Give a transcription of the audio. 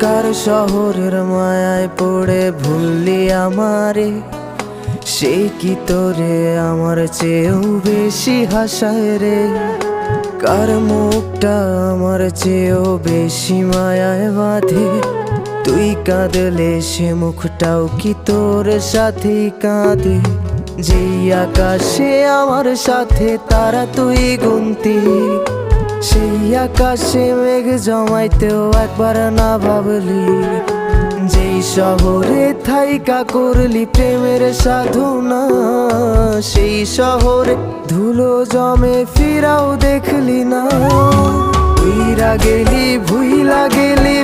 কার শহরের মায়ায় পড়ে ভুললি আমারে, সে কি তোরে আমার চেয়েও বেশি হাসায় রে। কার মুখটা আমার চেয়েও বেশি মায়ায় বাঁধে, তুই কাঁদলে সে মুখটাও কি তোর সাথেই কাঁদে। যেই আকাশে আমার সাথে তারা তুই গুনতি, সেই আকাশে মেঘ জমাইতেও একবার না ভাবলি। যেই শহরে থাইকা করলি প্রেমের সাধনা, সেই শহরে ধুলো জমে ফিরাও দেখলি না। ভুইলা গেলি